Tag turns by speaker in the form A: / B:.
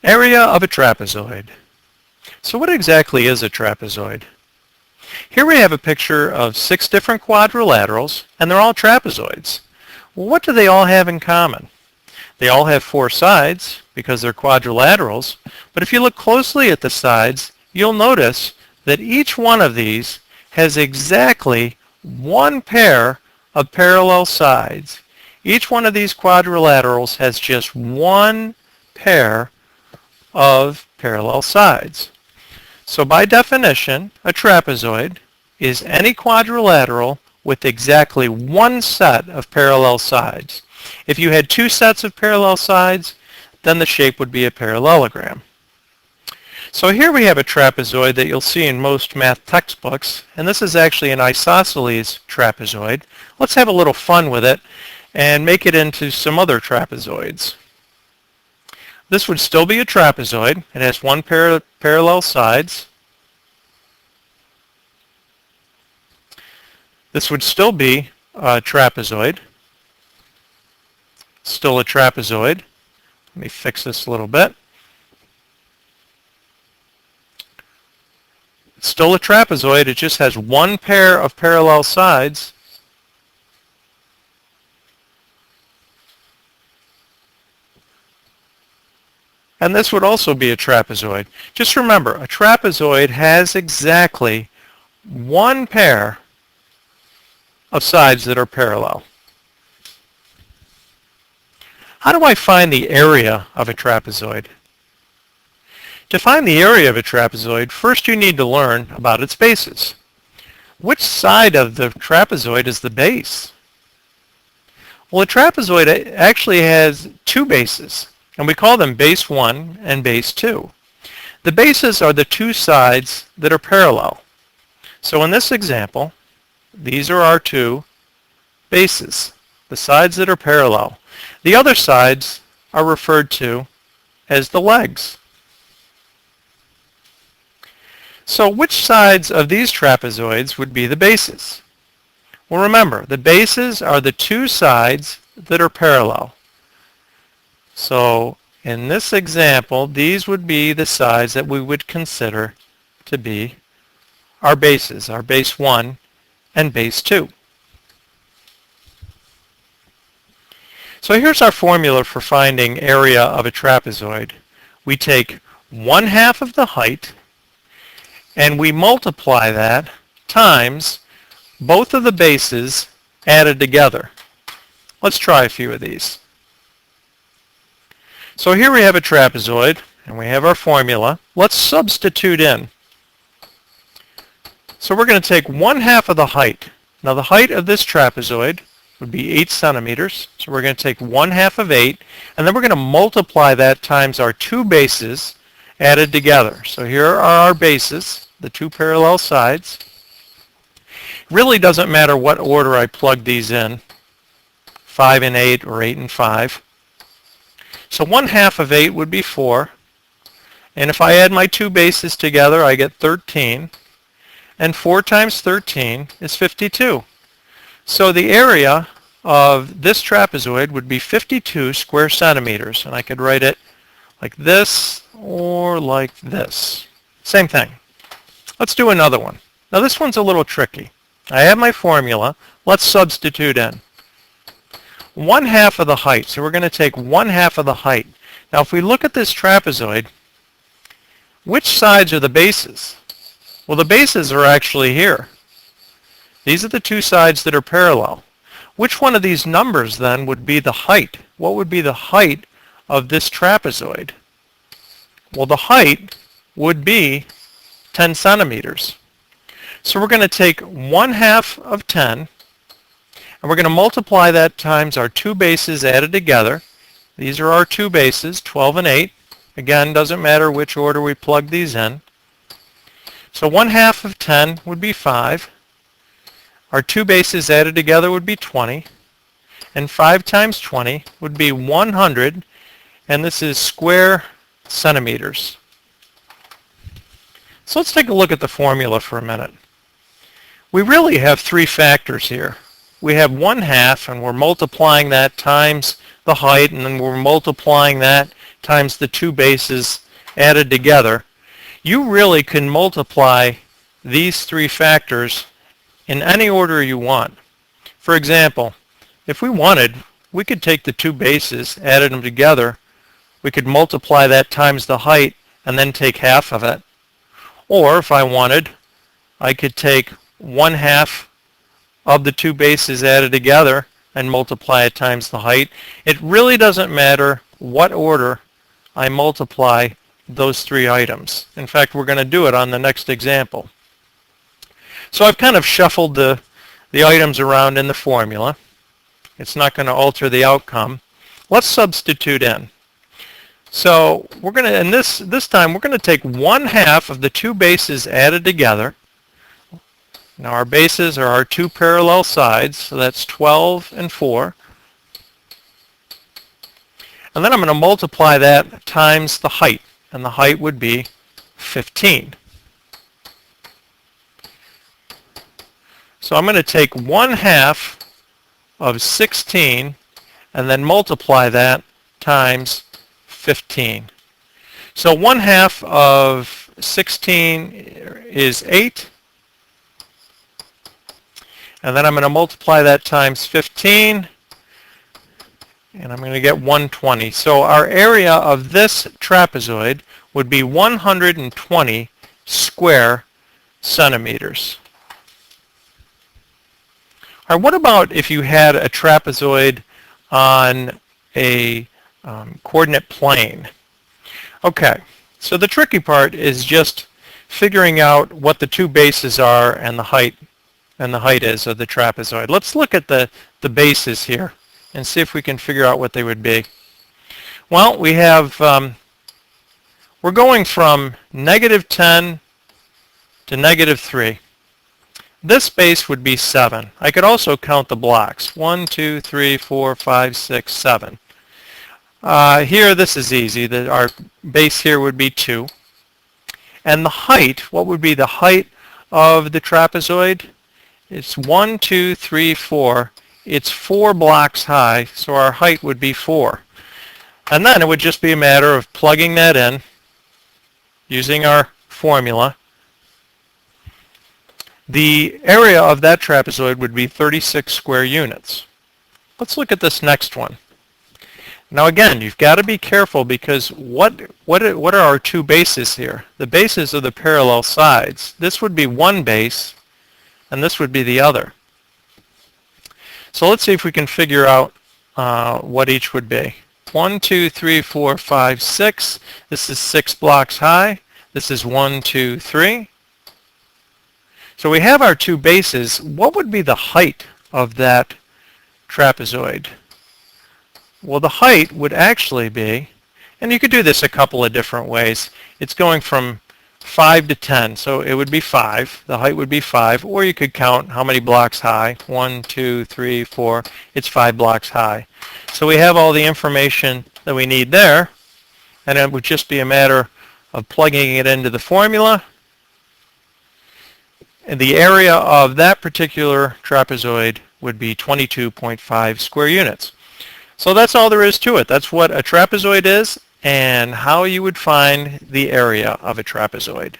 A: Area of a trapezoid. So what exactly is a trapezoid? Here we have a picture of 6 different quadrilaterals, and they're all trapezoids. Well, what do they all have in common? They all have 4 sides because they're quadrilaterals, but if you look closely at the sides, you'll notice that each one of these has exactly one pair of parallel sides. Each one of these quadrilaterals has just one pair of parallel sides. So by definition, a trapezoid is any quadrilateral with exactly one set of parallel sides. If you had 2 sets of parallel sides, then the shape would be a parallelogram. So here we have a trapezoid that you'll see in most math textbooks, and this is actually an isosceles trapezoid. Let's have a little fun with it and make it into some other trapezoids. This would still be a trapezoid. It has one pair of parallel sides. This would still be a trapezoid. Still a trapezoid. Let me fix this a little bit. It's still a trapezoid. It just has one pair of parallel sides. And this would also be a trapezoid. Just remember, a trapezoid has exactly one pair of sides that are parallel. How do I find the area of a trapezoid? To find the area of a trapezoid, first you need to learn about its bases. Which side of the trapezoid is the base? Well, a trapezoid actually has 2 bases, and we call them base 1 and base 2. The bases are the 2 sides that are parallel. So in this example, these are our 2 bases, the sides that are parallel. The other sides are referred to as the legs. So which sides of these trapezoids would be the bases? Well, remember, the bases are the 2 sides that are parallel. So in this example, these would be the sides that we would consider to be our bases, our base 1 and base 2. So here's our formula for finding area of a trapezoid. We take 1/2 of the height and we multiply that times both of the bases added together. Let's try a few of these. So here we have a trapezoid and we have our formula. Let's substitute in. So we're going to take 1/2 of the height. Now the height of this trapezoid would be 8 centimeters. So we're going to take 1/2 of 8, and then we're going to multiply that times our 2 bases added together. So here are our bases, the 2 parallel sides. It really doesn't matter what order I plug these in, 5 and 8 or 8 and 5. So 1/2 of 8 would be 4. And if I add my 2 bases together, I get 13. And 4 times 13 is 52. So the area of this trapezoid would be 52 square centimeters. And I could write it like this or like this. Same thing. Let's do another one. Now this one's a little tricky. I have my formula. Let's substitute in. 1/2 of the height. So we're going to take 1/2 of the height. Now if we look at this trapezoid, which sides are the bases? Well, the bases are actually here. These are the 2 sides that are parallel. Which one of these numbers then would be the height? What would be the height of this trapezoid? Well, the height would be 10 centimeters. So we're going to take 1/2 of 10, and we're going to multiply that times our 2 bases added together. These are our 2 bases, 12 and 8. Again, doesn't matter which order we plug these in. So 1/2 of 10 would be 5. Our 2 bases added together would be 20. And 5 times 20 would be 100. And this is square centimeters. So let's take a look at the formula for a minute. We really have 3 factors here. We have 1/2, and we're multiplying that times the height, and then we're multiplying that times the two bases added together, you really can multiply these three factors in any order you want. For example, if we wanted, we could take the two bases, added them together, we could multiply that times the height and then take half of it. Or if I wanted, I could take 1/2 of the two bases added together and multiply it times the height. It really doesn't matter what order I multiply those three items. In fact, we're going to do it on the next example. So I've kind of shuffled the items around in the formula. It's not going to alter the outcome. Let's substitute in. So we're going to, and this time we're going to take 1/2 of the two bases added together. Now our bases are our two parallel sides, so that's 12 and 4. And then I'm going to multiply that times the height, and the height would be 15. So I'm going to take 1/2 of 16 and then multiply that times 15. So 1/2 of 16 is 8. And then I'm going to multiply that times 15. And I'm going to get 120. So our area of this trapezoid would be 120 square centimeters. All right, what about if you had a trapezoid on a coordinate plane? Okay, so the tricky part is just figuring out what the two bases are and the height is of the trapezoid. Let's look at the bases here and see if we can figure out what they would be. Well, we have, we're going from -10 to -3. This base would be 7. I could also count the blocks. 1, 2, 3, 4, 5, 6, 7. Here, this is easy. Our base here would be 2. And the height, what would be the height of the trapezoid? It's 1, 2, 3, 4. It's 4 blocks high, so our height would be 4. And then it would just be a matter of plugging that in using our formula. The area of that trapezoid would be 36 square units. Let's look at this next one. Now again, you've got to be careful because what are our two bases here? The bases are the parallel sides. This would be one base, and this would be the other. So let's see if we can figure out what each would be. 1, 2, 3, 4, 5, 6. This is 6 blocks high. This is 1, 2, 3. So we have our two bases. What would be the height of that trapezoid? Well, the height would actually be, and you could do this a couple of different ways. It's going from 5 to 10, so it would be 5. The height would be 5, or you could count how many blocks high. 1, 2, 3, 4. It's 5 blocks high. So we have all the information that we need there, and it would just be a matter of plugging it into the formula. And the area of that particular trapezoid would be 22.5 square units. So that's all there is to it. That's what a trapezoid is and how you would find the area of a trapezoid.